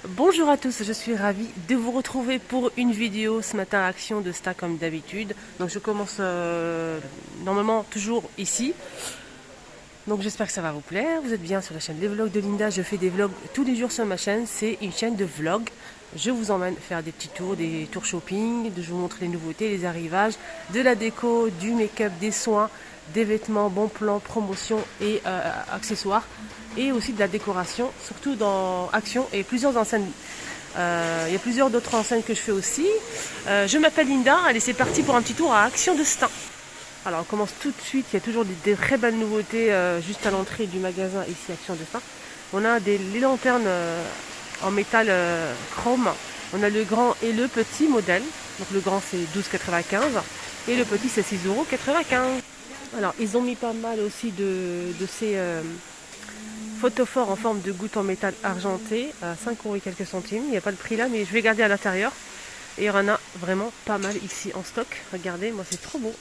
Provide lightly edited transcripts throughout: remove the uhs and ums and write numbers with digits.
Bonjour à tous, je suis ravie de vous retrouver pour une vidéo ce matin à Action de Sta comme d'habitude. Donc je commence normalement toujours ici. Donc j'espère que ça va vous plaire. Vous êtes bien sur la chaîne Les Vlogs de Linda. Je fais des vlogs tous les jours sur ma chaîne. C'est une chaîne de vlogs. Je vous emmène faire des petits tours, des tours shopping. Je vous montre les nouveautés, les arrivages, de la déco, du make-up, des soins, des vêtements, bons plans, promotions et accessoires. Et aussi de la décoration, surtout dans Action et plusieurs enseignes. Il y a plusieurs d'autres enseignes que je fais aussi. Je m'appelle Linda. Allez, c'est parti pour un petit tour à Action de Stein. Alors on commence tout de suite, il y a toujours des très belles nouveautés juste à l'entrée du magasin ici Action de Stein. On a les lanternes en métal chrome. On a le grand et le petit modèle. Donc le grand c'est 12,95 et le petit c'est 6,95 €. Alors ils ont mis pas mal aussi de ces photophores en forme de goutte en métal argenté à 5 € et quelques centimes. Il n'y a pas le prix là mais je vais garder à l'intérieur. Et il y en a vraiment pas mal ici en stock. Regardez, moi c'est trop beau.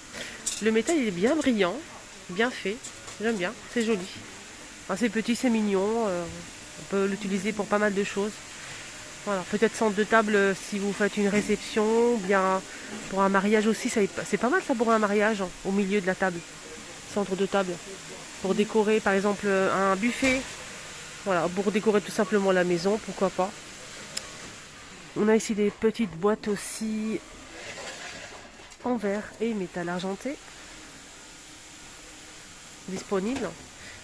Le métal il est bien brillant, bien fait, j'aime bien, c'est joli. Enfin, c'est petit, c'est mignon, on peut l'utiliser pour pas mal de choses. Voilà, peut-être centre de table si vous faites une réception, ou bien pour un mariage aussi, c'est pas mal ça pour un mariage, hein, au milieu de la table, centre de table. Pour décorer par exemple un buffet, voilà, pour décorer tout simplement la maison, pourquoi pas. On a ici des petites boîtes aussi en verre et métal argenté disponibles.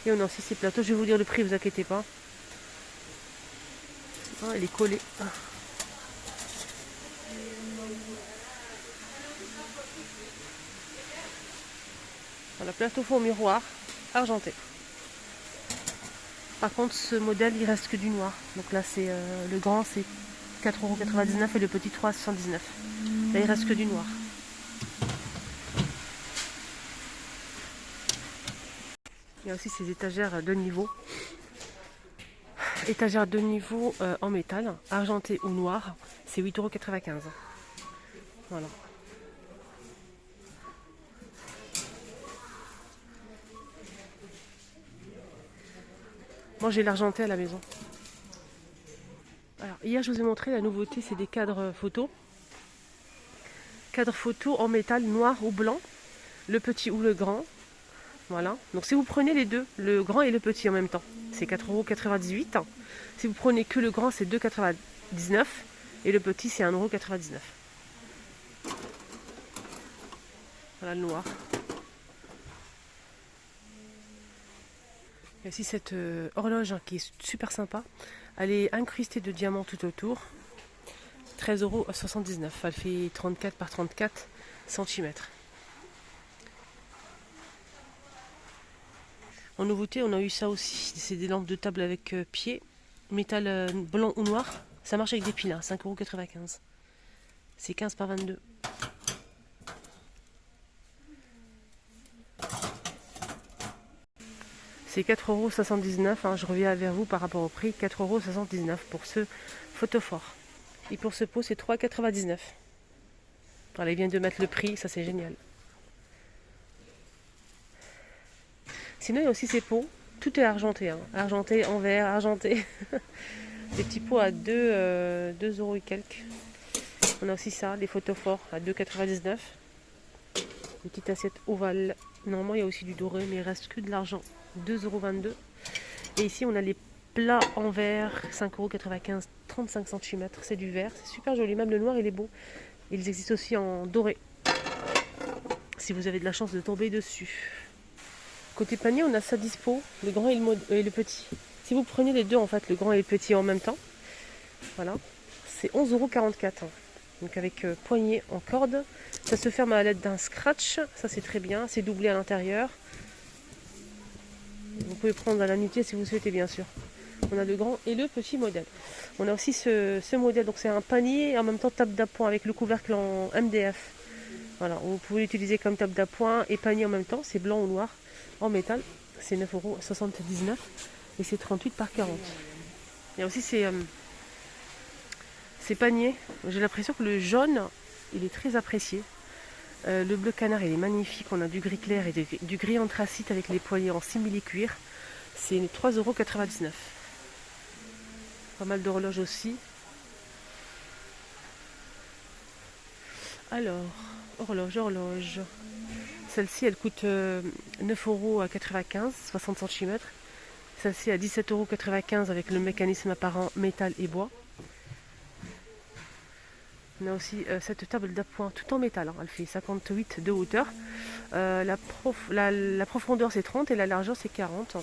Et on a aussi ces plateaux, je vais vous dire le prix, vous inquiétez pas. Ah, elle est collée. Voilà, plateau fond miroir argenté. Par contre ce modèle il reste que du noir. Donc là c'est le grand c'est 4,99 € et le petit 3,79 €. Là il reste que du noir. Il y a aussi ces étagères de niveau. Étagère de niveau en métal, argenté ou noir, c'est 8,95 €. Voilà. Moi j'ai l'argenté à la maison. Alors hier je vous ai montré la nouveauté, c'est des cadres photos. Cadre photo en métal noir ou blanc, le petit ou le grand. Voilà. Donc si vous prenez les deux, le grand et le petit en même temps, c'est 4,98 €. Si vous prenez que le grand, c'est 2,99 € et le petit, c'est 1,99 €. Voilà le noir. Il y a aussi cette horloge qui est super sympa. Elle est incrustée de diamants tout autour. 13,79 €. Elle fait 34 par 34 cm. En nouveauté, on a eu ça aussi. C'est des lampes de table avec pied, métal blanc ou noir. Ça marche avec des piles, hein, 5,95 €. C'est 15 par 22. C'est 4,79 €. Hein, je reviens vers vous par rapport au prix. 4,79 € pour ce photophore. Et pour ce pot, c'est 3,99 €. Voilà, il vient de mettre le prix, ça c'est génial. Sinon, il y a aussi ces pots. Tout est argenté. Hein. Argenté, en verre, argenté. Des petits pots à 2 € et quelques. On a aussi ça, les photophores à 2,99 €. Une petite assiette ovale. Normalement, il y a aussi du doré, mais il reste que de l'argent. 2,22 €. Et ici, on a les plats en verre. 5,95 €, 35 cm. C'est du verre. C'est super joli. Même le noir, il est beau. Ils existent aussi en doré. Si vous avez de la chance de tomber dessus. Côté panier, on a ça dispo, le grand et le petit. Si vous prenez les deux, en fait, le grand et le petit en même temps, voilà, c'est 11,44 €. Donc avec poignée en corde, ça se ferme à l'aide d'un scratch, ça c'est très bien, c'est doublé à l'intérieur. Vous pouvez prendre à la nuitée si vous souhaitez, bien sûr. On a le grand et le petit modèle. On a aussi ce modèle, donc c'est un panier et en même temps table d'appoint avec le couvercle en MDF. Voilà, vous pouvez l'utiliser comme table d'appoint et panier en même temps, c'est blanc ou noir. En métal, c'est 9,79 € et c'est 38 par 40. Il y a aussi ces paniers. J'ai l'impression que le jaune, il est très apprécié. Le bleu canard, il est magnifique. On a du gris clair et du gris anthracite avec les poignées en simili-cuir. C'est 3,99 €. Pas mal d'horloges aussi. Alors, horloge. Celle-ci, elle coûte 9,95 €, 60 cm. Celle-ci à 17,95 € avec le mécanisme apparent métal et bois. On a aussi cette table d'appoint tout en métal, hein. Elle fait 58 de hauteur. La profondeur c'est 30 et la largeur c'est 40.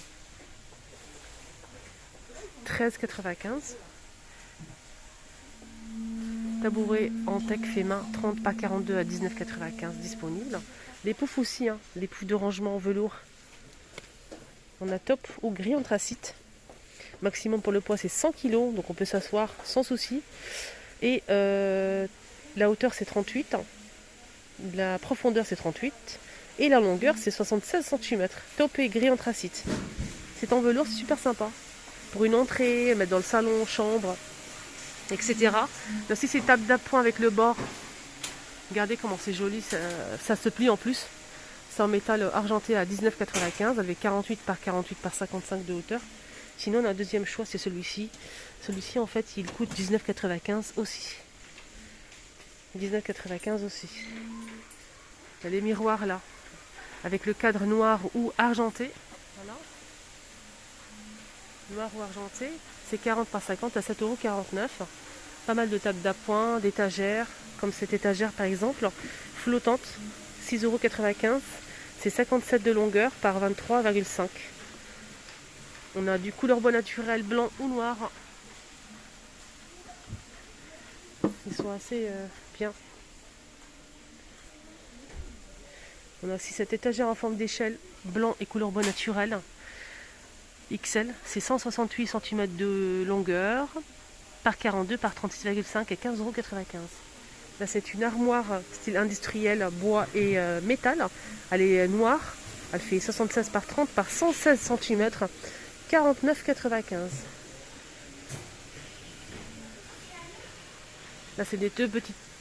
13,95 €. Tabouret en tech fait main 30 par 42 à 19,95 € disponible. Les poufs aussi, hein, les poufs de rangement en velours. On a top ou gris anthracite. Maximum pour le poids c'est 100 kg, donc on peut s'asseoir sans souci. Et la hauteur c'est 38, la profondeur c'est 38 et la longueur c'est 76 cm. Top et gris anthracite. C'est en velours, c'est super sympa. Pour une entrée, mettre dans le salon, chambre, etc. Là aussi c'est table d'appoint avec le bord. Regardez comment c'est joli, ça se plie en plus. C'est en métal argenté à 19,95 avec 48 par 48 par 55 de hauteur. Sinon on a un deuxième choix, c'est celui-ci. Celui-ci en fait il coûte 19,95 aussi. 19,95 aussi. Il y a les miroirs là, avec le cadre noir ou argenté. Voilà. Noir ou argenté, c'est 40 par 50 à 7,49 €. Pas mal de tables d'appoint, d'étagères, comme cette étagère par exemple, flottante, 6,95 €. C'est 57 de longueur par 23,5. On a du couleur bois naturel, blanc ou noir. Ils sont assez bien. On a aussi cette étagère en forme d'échelle, blanc et couleur bois naturel. XL, c'est 168 cm de longueur par 42 par 36,5 et 15,95 €. Là c'est une armoire style industriel, bois et métal. Elle est noire, elle fait 76 par 30 par 116 cm, 49,95 €. Là c'est des deux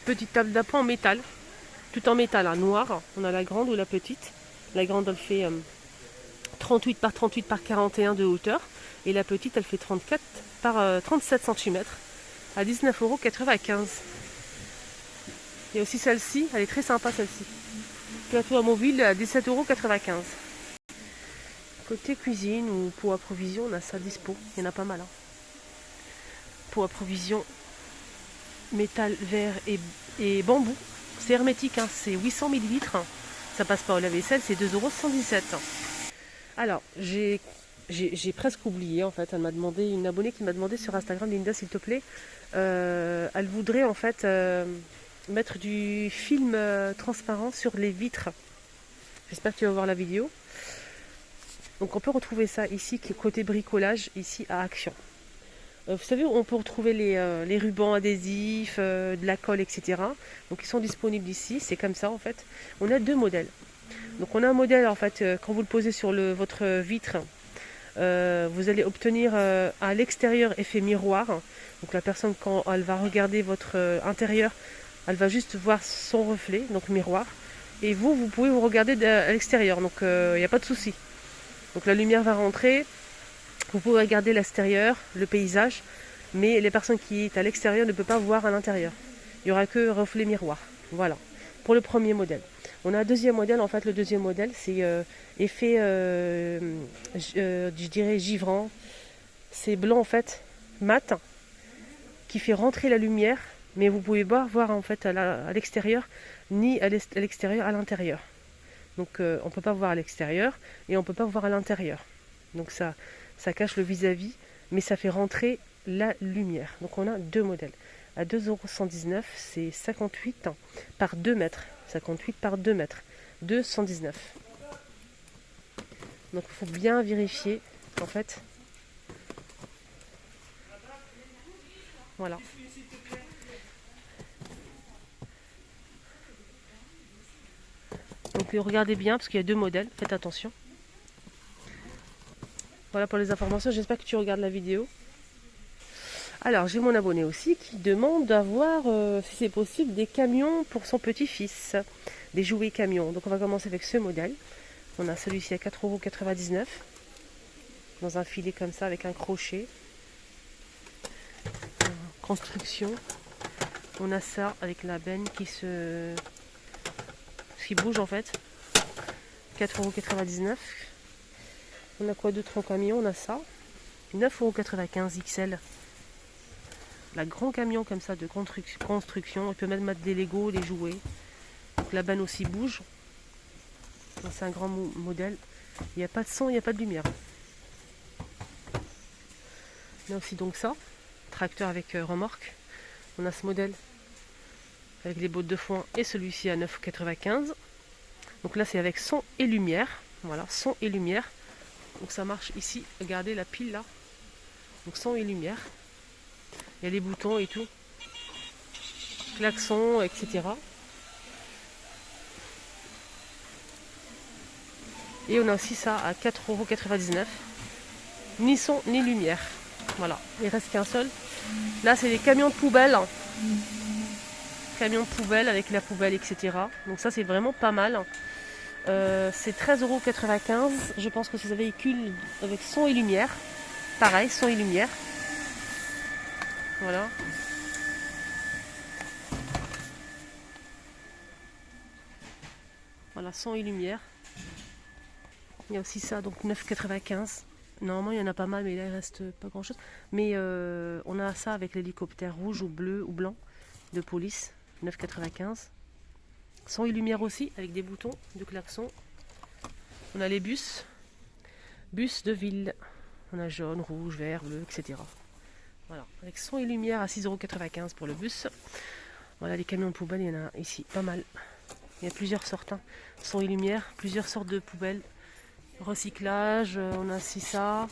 petites tables d'appoint en métal, tout en métal, hein, noir. On a la grande ou la petite. La grande elle fait 38 par 38 par 41 de hauteur et la petite elle fait 34 par 37 cm à 19,95 €. Il y a aussi celle-ci, elle est très sympa celle-ci. Plateau amovible à 17,95 €. Côté cuisine ou pot à provision, on a ça dispo. Il y en a pas mal, hein. Pot à provision, métal, verre et bambou. C'est hermétique, hein, c'est 800 ml. Ça passe pas au lave-vaisselle, c'est 2,117 €. Alors, j'ai presque oublié en fait. Elle m'a demandé, une abonnée qui m'a demandé sur Instagram, Linda s'il te plaît, elle voudrait en fait mettre du film transparent sur les vitres. J'espère que tu vas voir la vidéo. Donc on peut retrouver ça ici, qui est côté bricolage, ici à Action. Vous savez où on peut retrouver les rubans adhésifs, de la colle, etc. Donc ils sont disponibles ici, c'est comme ça en fait. On a deux modèles. Donc on a un modèle en fait, quand vous le posez sur votre vitre, vous allez obtenir à l'extérieur effet miroir. Donc la personne quand elle va regarder votre intérieur, elle va juste voir son reflet, donc miroir. Et vous pouvez vous regarder à l'extérieur, donc il n'y a pas de souci. Donc la lumière va rentrer, vous pouvez regarder l'extérieur, le paysage, mais les personnes qui sont à l'extérieur ne peuvent pas voir à l'intérieur. Il n'y aura que reflet miroir. Voilà, pour le premier modèle. On a un deuxième modèle, en fait le deuxième modèle c'est effet, je dirais givrant. C'est blanc en fait, mat, qui fait rentrer la lumière, mais vous ne pouvez pas voir en fait à l'extérieur, ni à l'extérieur à l'intérieur. Donc on ne peut pas voir à l'extérieur et on ne peut pas voir à l'intérieur. Donc ça cache le vis-à-vis, mais ça fait rentrer la lumière. Donc on a deux modèles. À 2,119 €, c'est 58 par 2 mètres. 58 par 2 mètres. 2,119 €. Donc il faut bien vérifier en fait. Voilà. Donc regardez bien parce qu'il y a deux modèles, faites attention. Voilà pour les informations, j'espère que tu regardes la vidéo. Alors j'ai mon abonné aussi qui demande d'avoir, si c'est possible, des camions pour son petit-fils. Des jouets camions. Donc on va commencer avec ce modèle. On a celui-ci à 4,99 €. Dans un filet comme ça avec un crochet. Construction. On a ça avec la benne qui bouge en fait. 4,99 €. On a quoi d'autre en camion? On a ça. 9,95 € XL. La grand camion comme ça de construction. On peut même mettre des Lego, des jouets. Donc la benne aussi bouge. C'est un grand modèle. Il n'y a pas de son, il n'y a pas de lumière. On a aussi donc ça. Tracteur avec remorque. On a ce modèle avec les bottes de foin et celui-ci à 9,95 €. Donc là c'est avec son et lumière. Voilà, son et lumière. Donc ça marche ici. Regardez la pile là. Donc son et lumière. Il y a les boutons et tout. Klaxon, etc. Et on a aussi ça à 4,99 €. Ni son ni lumière. Voilà, il reste qu'un seul. Là c'est les camions de poubelle. Camions de poubelle avec la poubelle, etc. Donc ça c'est vraiment pas mal. C'est 13,95 €. Je pense que c'est un véhicule avec son et lumière. Pareil, son et lumière. Voilà. Voilà, son et lumière. Il y a aussi ça, donc 9,95 €. Normalement, il y en a pas mal, mais là, il reste pas grand-chose. Mais on a ça avec l'hélicoptère rouge ou bleu ou blanc de police. 9,95 €. Son et lumière aussi, avec des boutons de klaxon. On a les bus. Bus de ville. On a jaune, rouge, vert, bleu, etc. Voilà, avec son et lumière à 6,95 € pour le bus. Voilà, les camions de poubelle, il y en a ici pas mal. Il y a plusieurs sortes. Hein. Son et lumière, plusieurs sortes de poubelles. Recyclage, on a aussi ça.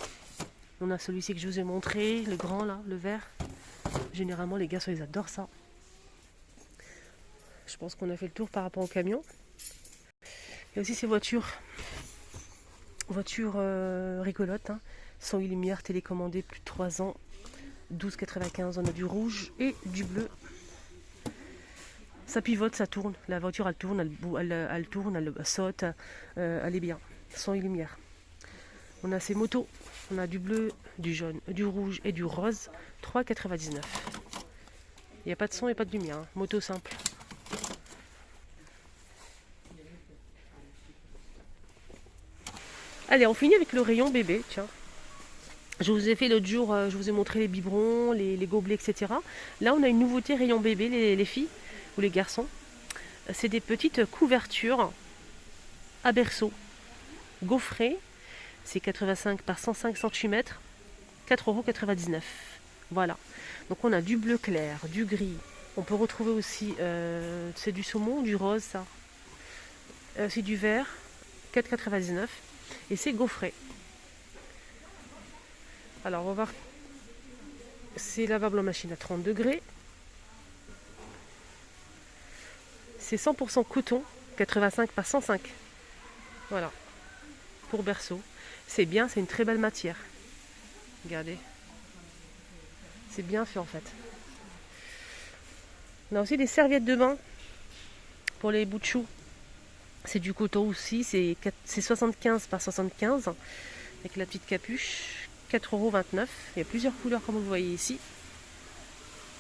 On a celui-ci que je vous ai montré, le grand là, le vert. Généralement, les garçons, ils adorent ça. Je pense qu'on a fait le tour par rapport au camion. Il y a aussi ces voitures. Voitures rigolotes. Hein. Son et lumière, télécommandées, plus de 3 ans. 12,95 €. On a du rouge et du bleu. Ça pivote, ça tourne. La voiture, elle tourne, elle tourne, elle saute. Elle est bien. Son et lumière. On a ces motos. On a du bleu, du jaune, du rouge et du rose. 3,99 €. Il n'y a pas de son et pas de lumière. Hein. Moto simple. Allez, on finit avec le rayon bébé. Tiens. Je vous ai fait l'autre jour, je vous ai montré les biberons, les gobelets, etc. Là, on a une nouveauté rayon bébé, les filles ou les garçons. C'est des petites couvertures à berceau, gaufrées. C'est 85 par 105 cm, 4,99 €. Voilà. Donc on a du bleu clair, du gris. On peut retrouver aussi, c'est du saumon, du rose, ça. C'est du vert, 4,99 €. Et c'est gaufré. Alors on va voir. C'est lavable en machine à 30 degrés. C'est 100% coton, 85 par 105. Voilà. Pour berceau. C'est bien, c'est une très belle matière. Regardez. C'est bien fait en fait. On a aussi des serviettes de bain pour les bouts de chou. C'est du coton aussi, c'est 75 par 75 avec la petite capuche, 4,29 €. Il y a plusieurs couleurs comme vous le voyez ici.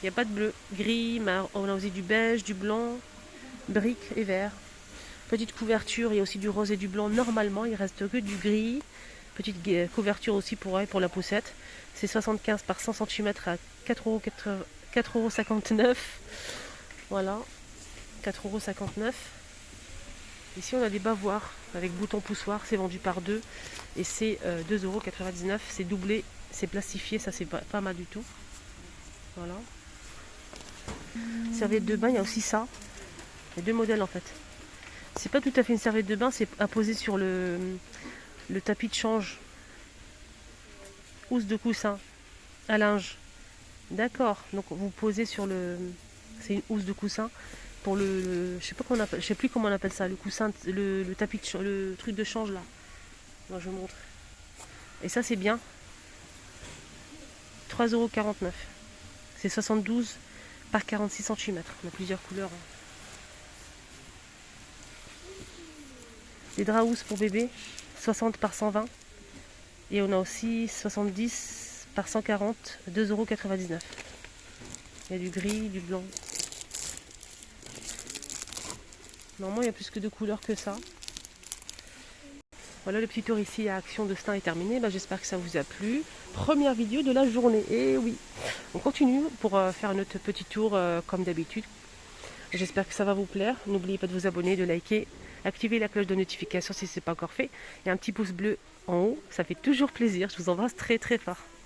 Il n'y a pas de bleu, gris, on a aussi du beige, du blanc, brique et vert. Petite couverture, il y a aussi du rose et du blanc normalement, il reste que du gris. Petite couverture aussi pour la poussette. C'est 75 par 100 cm à 4,59 €. Voilà, 4,59 €. Ici on a des bavoirs avec bouton poussoir, c'est vendu par 2 et c'est 2,99 €. C'est doublé, c'est plastifié, ça c'est pas mal du tout. Voilà. Serviette de bain, il y a aussi ça. Il y a deux modèles en fait. C'est pas tout à fait une serviette de bain, c'est à poser sur le tapis de change. Housse de coussin à linge. D'accord, donc vous posez sur le... C'est une housse de coussin. Pour je sais pas comment on appelle, je sais plus comment on appelle ça, le coussin, le tapis de le truc de change là. Moi je vous montre. Et ça c'est bien. 3,49 €. C'est 72 par 46 cm. On a plusieurs couleurs. Les draps housses pour bébé, 60 par 120. Et on a aussi 70 par 140, 2,99 €. Il y a du gris, du blanc. Normalement, il y a plus que 2 couleurs que ça. Voilà, le petit tour ici à Action de Stein est terminé. Bah, j'espère que ça vous a plu. Première vidéo de la journée. Et oui, on continue pour faire notre petit tour comme d'habitude. J'espère que ça va vous plaire. N'oubliez pas de vous abonner, de liker, activer la cloche de notification si ce n'est pas encore fait. Et un petit pouce bleu en haut, ça fait toujours plaisir. Je vous embrasse très très fort.